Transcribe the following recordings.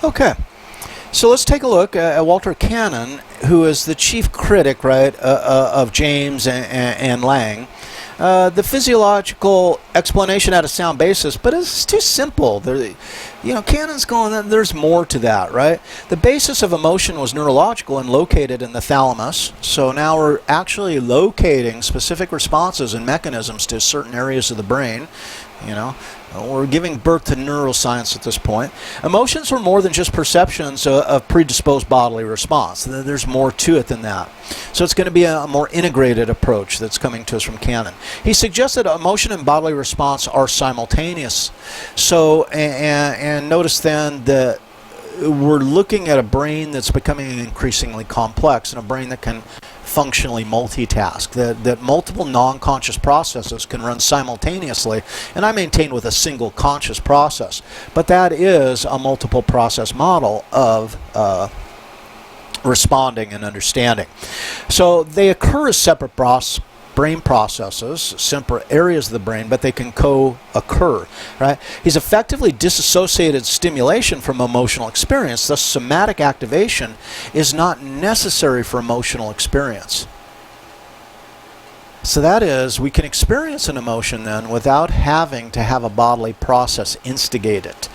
Okay, so let's take a look at Walter Cannon, who is the chief critic, right, of James and Lang. The physiological explanation had a sound basis, but it's too simple. Cannon's going, there's more to that, right? The basis of emotion was neurological and located in the thalamus. So now we're actually locating specific responses and mechanisms to certain areas of the brain. We're giving birth to neuroscience at this point. Emotions are more than just perceptions of predisposed bodily response. There's more to it than that. So it's going to be a more integrated approach that's coming to us from Cannon. He suggests that emotion and bodily response are simultaneous. So, and notice then that we're looking at a brain that's becoming increasingly complex, and a brain that can functionally multitask, that multiple non-conscious processes can run simultaneously, and I maintain with a single conscious process. But that is a multiple process model of responding and understanding. So they occur as separate brain processes, separate areas of the brain, but they can co-occur, right? He's effectively disassociated stimulation from emotional experience. Thus, somatic activation is not necessary for emotional experience. So that is, we can experience an emotion then without having to have a bodily process instigate it.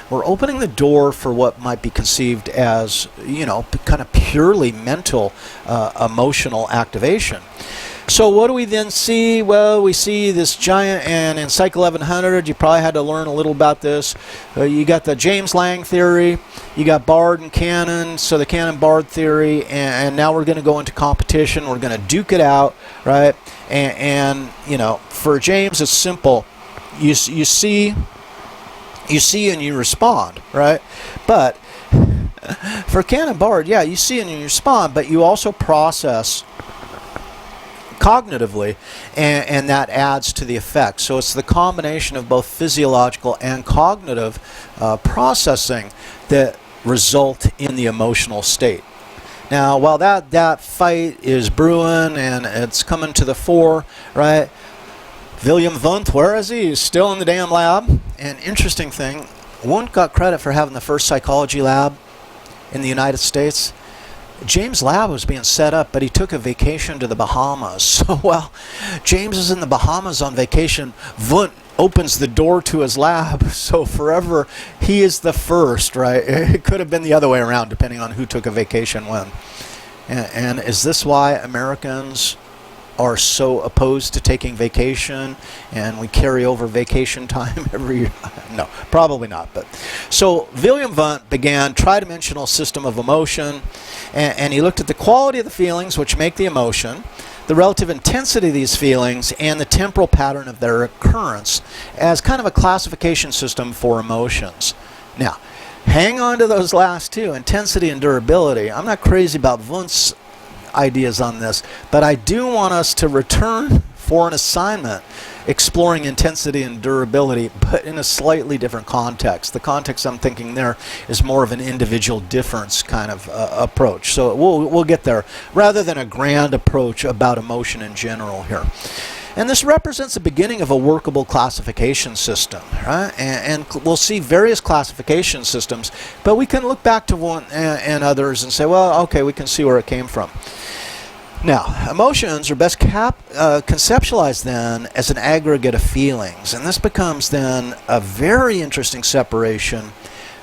We're opening the door for what might be conceived as, kind of purely mental emotional activation. So what do we then see? Well, we see this giant, and in Psych 1100, you probably had to learn a little about this. You got the James Lang theory, you got Bard and Cannon, so the Cannon-Bard theory, and now we're going to go into competition. We're going to duke it out, right? And for James, it's simple. You see and you respond, right? But for Cannon-Bard, yeah, you see and you respond, but you also process cognitively, and that adds to the effect. So it's the combination of both physiological and cognitive processing that result in the emotional state. Now, while that fight is brewing and it's coming to the fore, right? William Wundt, where is he? He's still in the damn lab. And interesting thing, Wundt got credit for having the first psychology lab in the United States. James' lab was being set up, but he took a vacation to the Bahamas. So while James is in the Bahamas on vacation, Wundt opens the door to his lab. So forever, he is the first, right? It could have been the other way around, depending on who took a vacation when. And is this why Americans are so opposed to taking vacation, and we carry over vacation time every year? No, probably not. But so William Wundt began tridimensional system of emotion, and he looked at the quality of the feelings which make the emotion, the relative intensity of these feelings, and the temporal pattern of their occurrence as kind of a classification system for emotions. Now, hang on to those last two, intensity and durability. I'm not crazy about Wundt's ideas on this, but I do want us to return for an assignment exploring intensity and durability, but in a slightly different context. The context I'm thinking there is more of an individual difference kind of approach. So we'll get there, rather than a grand approach about emotion in general here. And this represents the beginning of a workable classification system, right? And we'll see various classification systems, but we can look back to one and others and say, well, okay, we can see where it came from. Now, emotions are best conceptualized then as an aggregate of feelings, and this becomes then a very interesting separation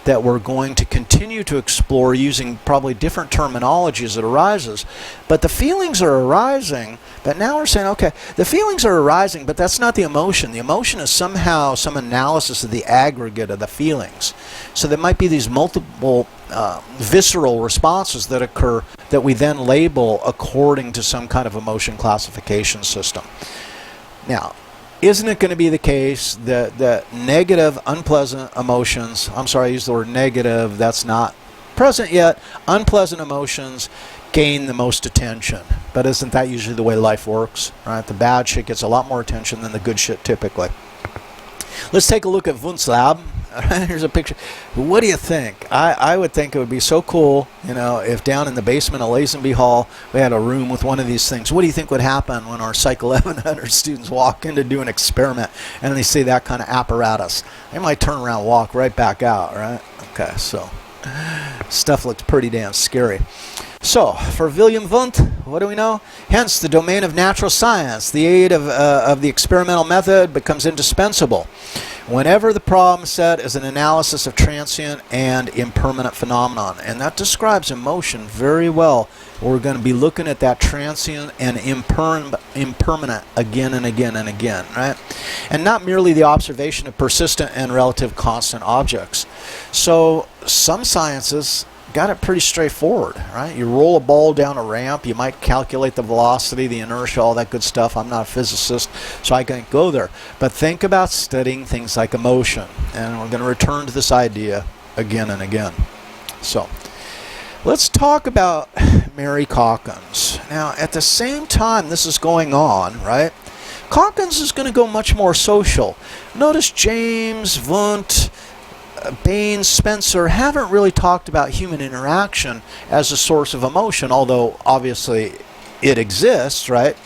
that we're going to continue to explore using probably different terminology as it arises. But the feelings are arising, but now we're saying, okay, the feelings are arising, but that's not the emotion. The emotion is somehow some analysis of the aggregate of the feelings. So there might be these multiple visceral responses that occur that we then label according to some kind of emotion classification system. Now, isn't it going to be the case that negative, unpleasant emotions, I'm sorry, I used the word negative, that's not present yet, unpleasant emotions gain the most attention? But isn't that usually the way life works, right? The bad shit gets a lot more attention than the good shit typically. Let's take a look at Vun Slab. Here's a picture. What do you think? I would think it would be so cool, if down in the basement of Lazenby Hall we had a room with one of these things. What do you think would happen when our Psych 1100 students walk in to do an experiment and they see that kind of apparatus? They might turn around and walk right back out, right? Okay, so Stuff looks pretty damn scary. So, for Wilhelm Wundt, what do we know? Hence, the domain of natural science, the aid of the experimental method becomes indispensable whenever the problem set is an analysis of transient and impermanent phenomenon. And that describes emotion very well. We're going to be looking at that transient and impermanent again and again and again, right? And not merely the observation of persistent and relative constant objects. So, some sciences got it pretty straightforward, right? You roll a ball down a ramp, you might calculate the velocity, the inertia, all that good stuff. I'm not a physicist, so I can't go there. But think about studying things like emotion, and we're going to return to this idea again and again. So, let's talk about Mary Calkins. Now, at the same time this is going on, right, Calkins is going to go much more social. Notice James, Wundt, Bain, Spencer haven't really talked about human interaction as a source of emotion, although obviously it exists, right?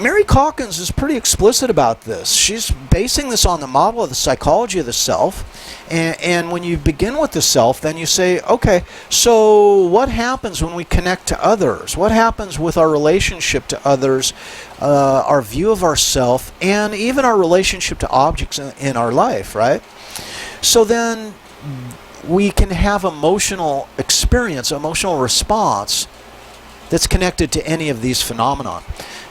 Mary Calkins is pretty explicit about this. She's basing this on the model of the psychology of the self. And when you begin with the self, then you say, okay, so what happens when we connect to others? What happens with our relationship to others, our view of ourself, and even our relationship to objects in our life, right? So then we can have emotional experience, emotional response that's connected to any of these phenomena.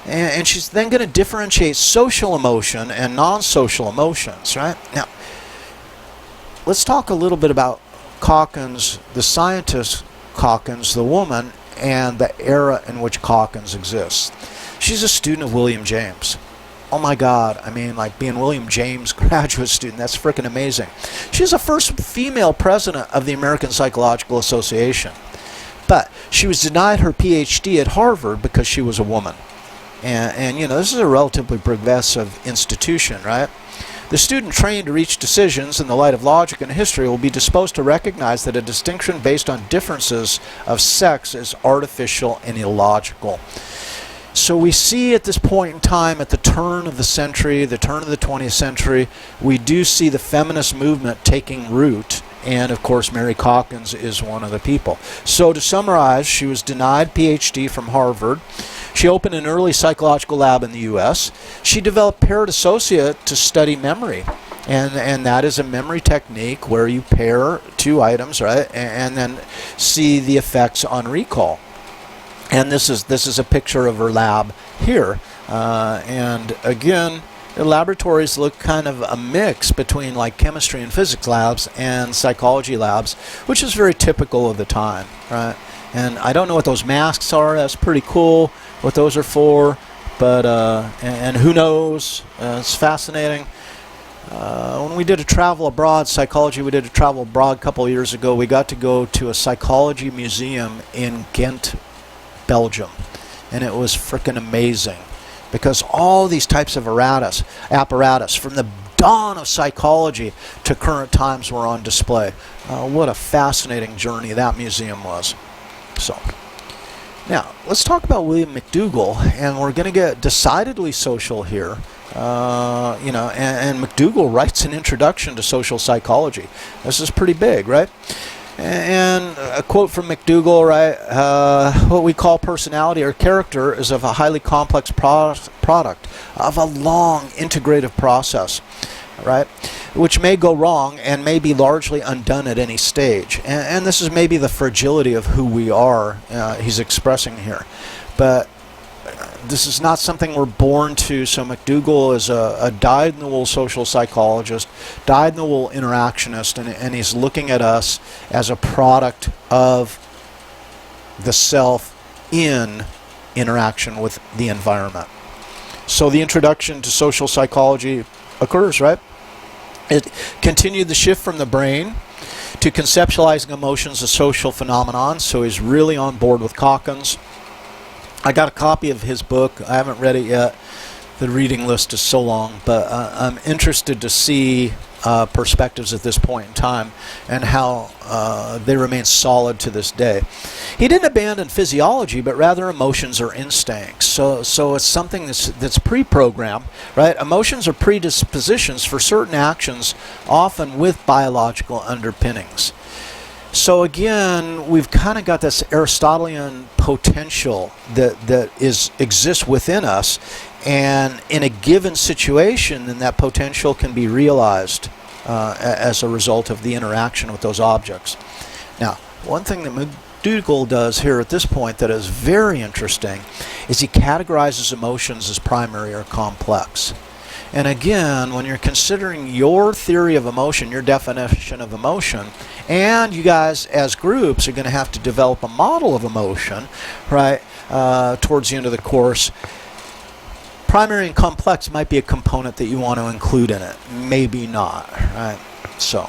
And she's then going to differentiate social emotion and non-social emotions, right? Now, let's talk a little bit about Calkins, the scientist Calkins, the woman, and the era in which Calkins exists. She's a student of William James. Oh my God, I mean, like being William James graduate student, that's freaking amazing. She's the first female president of the American Psychological Association. But she was denied her PhD at Harvard because she was a woman. And you know, this is a relatively progressive institution, right? The student trained to reach decisions in the light of logic and history will be disposed to recognize that a distinction based on differences of sex is artificial and illogical. So we see at this point in time, at the turn of the century, the turn of the 20th century, we do see the feminist movement taking root. And of course, Mary Calkins is one of the people. So to summarize, she was denied PhD from Harvard. She opened an early psychological lab in the U.S. She developed paired associate to study memory. And that is a memory technique where you pair two items, right, and then see the effects on recall. And this is a picture of her lab here. And again, the laboratories look kind of a mix between like chemistry and physics labs and psychology labs, which is very typical of the time, right? And I don't know what those masks are. That's pretty cool, what those are for. But, and who knows? It's fascinating. When we did a travel abroad, psychology, we did a travel abroad a couple of years ago. We got to go to a psychology museum in Ghent, Belgium. And it was freaking amazing. Because all these types of apparatus, from the dawn of psychology to current times, were on display. What a fascinating journey that museum was. So, now, let's talk about William McDougall, and we're going to get decidedly social here. You know, and McDougall writes an introduction to social psychology. This is pretty big, right? And a quote from McDougall, right? What we call personality or character is of a highly complex product of a long integrative process, right? Which may go wrong and may be largely undone at any stage. And this is maybe the fragility of who we are he's expressing here. But this is not something we're born to. So McDougall is a dyed-in-the-wool social psychologist, dyed-in-the-wool interactionist, and he's looking at us as a product of the self in interaction with the environment. So the introduction to social psychology occurs, right? It continued the shift from the brain to conceptualizing emotions as social phenomenon. So he's really on board with Calkins. I got a copy of his book. I haven't read it yet. The reading list is so long, but I'm interested to see perspectives at this point in time, and how they remain solid to this day. He didn't abandon physiology, but rather emotions or instincts. So it's something that's pre-programmed, right? Emotions are predispositions for certain actions, often with biological underpinnings. So again, we've kind of got this Aristotelian potential that exists within us, and in a given situation, then that potential can be realized as a result of the interaction with those objects. Now, one thing that mcdougall does here at this point that is very interesting is he categorizes emotions as primary or complex. And again, when you're considering your theory of emotion, your definition of emotion, and you guys as groups are going to have to develop a model of emotion, right, towards the end of the course, primary and complex might be a component that you want to include in it. Maybe not, right? So,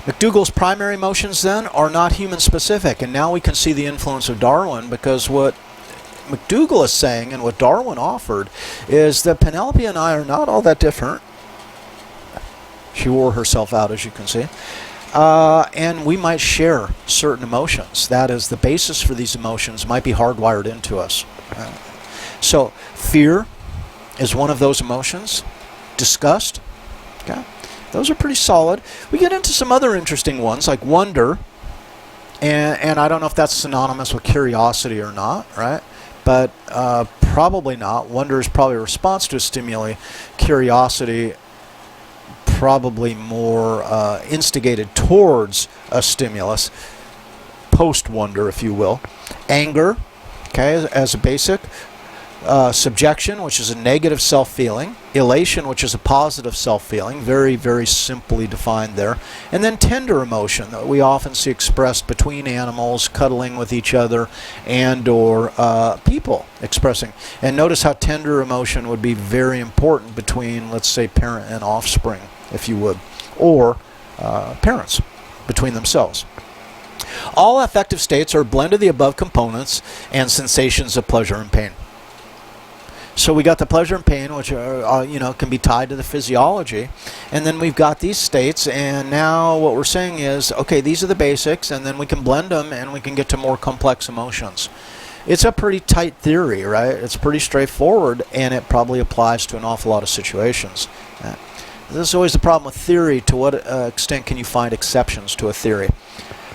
mcdougall's primary emotions then are not human specific, and now we can see the influence of Darwin, because what mcdougall is saying and what Darwin offered is that Penelope and I are not all that different. She wore herself out, as you can see. And we might share certain emotions. That is, the basis for these emotions might be hardwired into us. So, fear is one of those emotions. Disgust. Okay. Those are pretty solid. We get into some other interesting ones, like wonder. And I don't know if that's synonymous with curiosity or not, right? But probably not. Wonder is probably a response to a stimuli. Curiosity, probably more instigated towards a stimulus. Post-wonder, if you will. Anger, okay, as a basic. Subjection, which is a negative self-feeling. Elation, which is a positive self-feeling. Very, very simply defined there. And then tender emotion that we often see expressed between animals, cuddling with each other, and or people expressing. And notice how tender emotion would be very important between, let's say, parent and offspring, if you would, or parents between themselves. All affective states are a blend of the above components and sensations of pleasure and pain. So we got the pleasure and pain, which are, can be tied to the physiology, and then we've got these states, and now what we're saying is, okay, these are the basics, and then we can blend them, and we can get to more complex emotions. It's a pretty tight theory, right? It's pretty straightforward, and it probably applies to an awful lot of situations. This is always the problem with theory. To what extent can you find exceptions to a theory?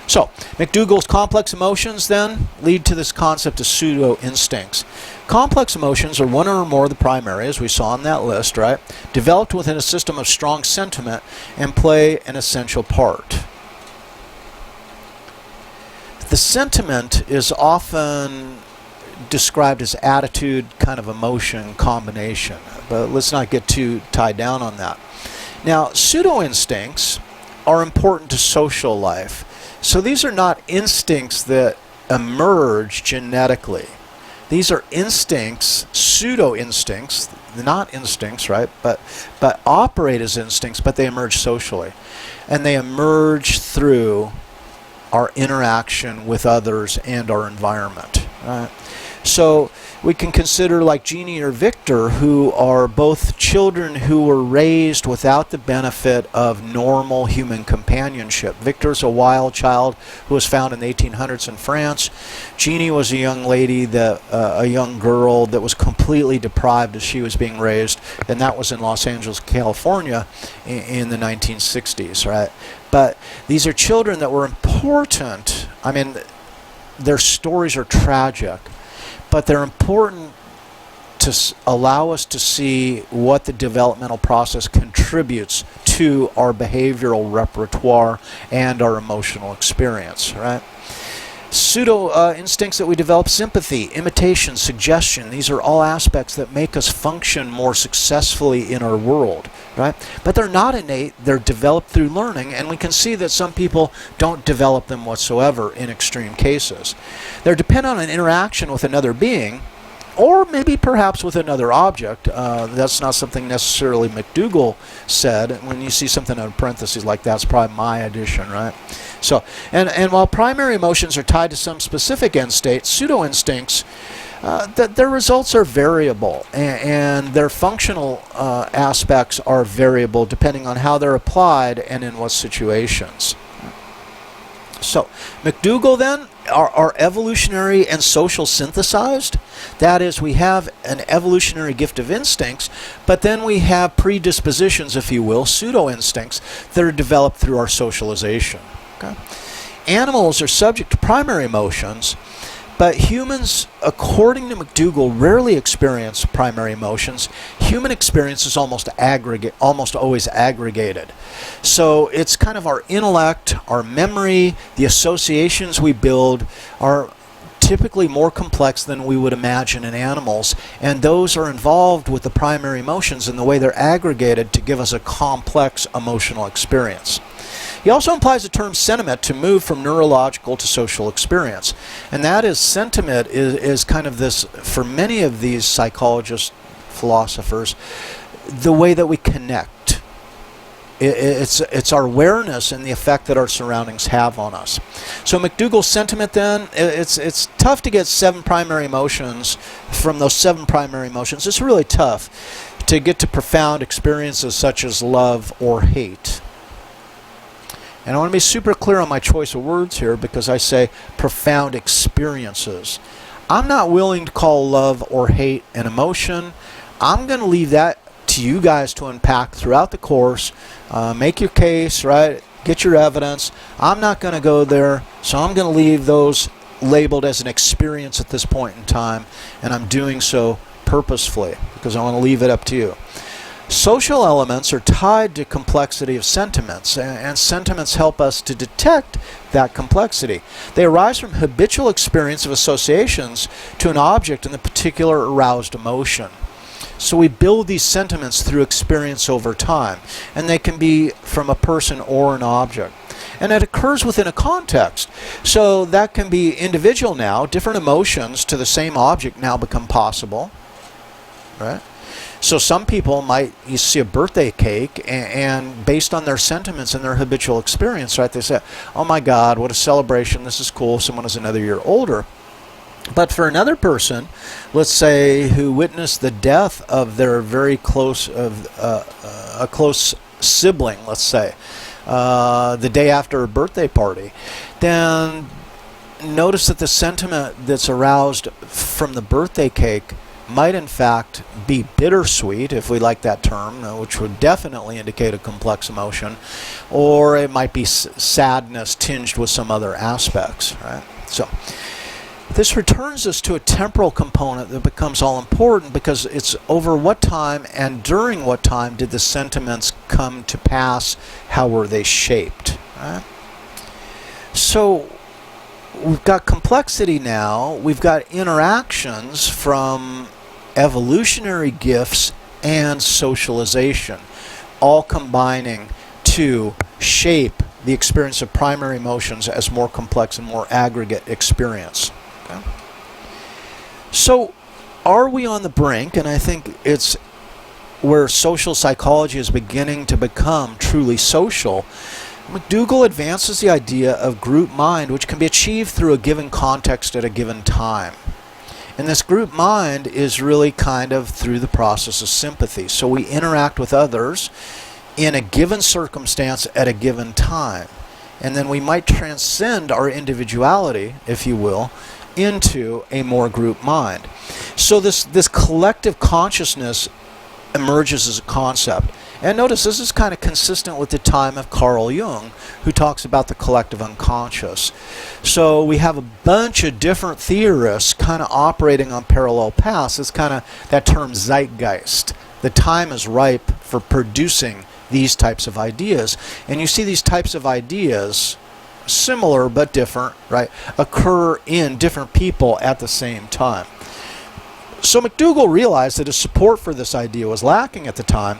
So, mcdougall's complex emotions then lead to this concept of pseudo-instincts. Complex emotions are one or more of the primary, as we saw on that list, right? Developed within a system of strong sentiment and play an essential part. The sentiment is often described as attitude, kind of emotion combination, but let's not get too tied down on that. Now, pseudo-instincts are important to social life. So these are not instincts that emerge genetically. These are instincts, pseudo-instincts, not instincts, right? But operate as instincts, but they emerge socially. And they emerge through our interaction with others and our environment, right? So we can consider like Jeannie or Victor, who are both children who were raised without the benefit of normal human companionship. Victor's a wild child who was found in the 1800s in France. Jeannie was a young lady, a young girl that was completely deprived as she was being raised, and that was in Los Angeles, California in the 1960s, right? But these are children that were important. I mean, their stories are tragic, but they're important to allow us to see what the developmental process contributes to our behavioral repertoire and our emotional experience, right? Pseudo-instincts that we develop: sympathy, imitation, suggestion. These are all aspects that make us function more successfully in our world, right? But they're not innate. They're developed through learning, and we can see that some people don't develop them whatsoever in extreme cases. They're dependent on an interaction with another being, or maybe perhaps with another object. That's not something necessarily mcdougall said. When you see something in parentheses like that, it's probably my addition, right? So, and while primary emotions are tied to some specific end state, pseudo-instincts that their results are variable, and their functional aspects are variable depending on how they're applied and in what situations. So, McDougall then are evolutionary and social synthesized. That is, we have an evolutionary gift of instincts, but then we have predispositions, if you will, pseudo-instincts that are developed through our socialization. Okay? Animals are subject to primary emotions, but humans, according to McDougall, rarely experience primary emotions. Human experience is almost always aggregated. So it's kind of our intellect, our memory, the associations we build are typically more complex than we would imagine in animals, and those are involved with the primary emotions and the way they're aggregated to give us a complex emotional experience. He also implies the term sentiment to move from neurological to social experience. And that is, sentiment is kind of this, for many of these psychologists, philosophers, the way that we connect. It's our awareness and the effect that our surroundings have on us. So McDougall's sentiment then, it's tough to get 7 primary emotions from those 7 primary emotions. It's really tough to get to profound experiences such as love or hate. And I want to be super clear on my choice of words here, because I say profound experiences. I'm not willing to call love or hate an emotion. I'm going to leave that to you guys to unpack throughout the course. Make your case, right? Get your evidence. I'm not going to go there, so I'm going to leave those labeled as an experience at this point in time, and I'm doing so purposefully because I want to leave it up to you. Social elements are tied to complexity of sentiments, and sentiments help us to detect that complexity. They arise from habitual experience of associations to an object in the particular aroused emotion. So we build these sentiments through experience over time, and they can be from a person or an object. And it occurs within a context. So that can be individual now. Different emotions to the same object now become possible, right? So some people might, you see a birthday cake, and based on their sentiments and their habitual experience, right, they say, oh my God, what a celebration, this is cool, someone is another year older. But for another person, let's say, who witnessed the death of their very close, a close sibling, let's say, the day after a birthday party, then notice that the sentiment that's aroused from the birthday cake might in fact be bittersweet, if we like that term, which would definitely indicate a complex emotion, or it might be sadness tinged with some other aspects, right? So this returns us to a temporal component that becomes all important, because it's over what time and during what time did the sentiments come to pass, how were they shaped, right? So we've got complexity now, we've got interactions from evolutionary gifts and socialization, all combining to shape the experience of primary emotions as more complex and more aggregate experience. Okay? So are we on the brink, and I think it's where social psychology is beginning to become truly social. McDougall advances the idea of group mind, which can be achieved through a given context at a given time. And this group mind is really kind of through the process of sympathy. So we interact with others in a given circumstance at a given time. And then we might transcend our individuality, if you will, into a more group mind. So this collective consciousness emerges as a concept. And notice this is kind of consistent with the time of Carl Jung, who talks about the collective unconscious. So we have a bunch of different theorists kind of operating on parallel paths. It's kind of that term zeitgeist. The time is ripe for producing these types of ideas. And you see these types of ideas, similar but different, right, occur in different people at the same time. So McDougall realized that his support for this idea was lacking at the time,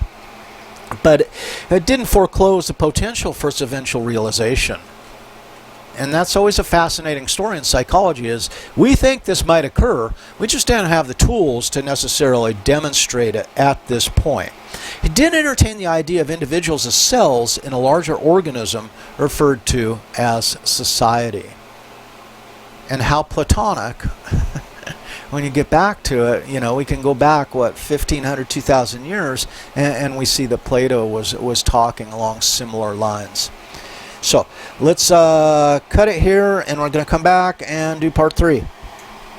but it didn't foreclose the potential for its eventual realization. And that's always a fascinating story in psychology, is we think this might occur, we just don't have the tools to necessarily demonstrate it at this point. He did entertain the idea of individuals as cells in a larger organism referred to as society. And how Platonic when you get back to it, you know, we can go back, what, 1,500, 2,000 years, and we see that Plato was talking along similar lines. So let's cut it here, and we're going to come back and do part 3.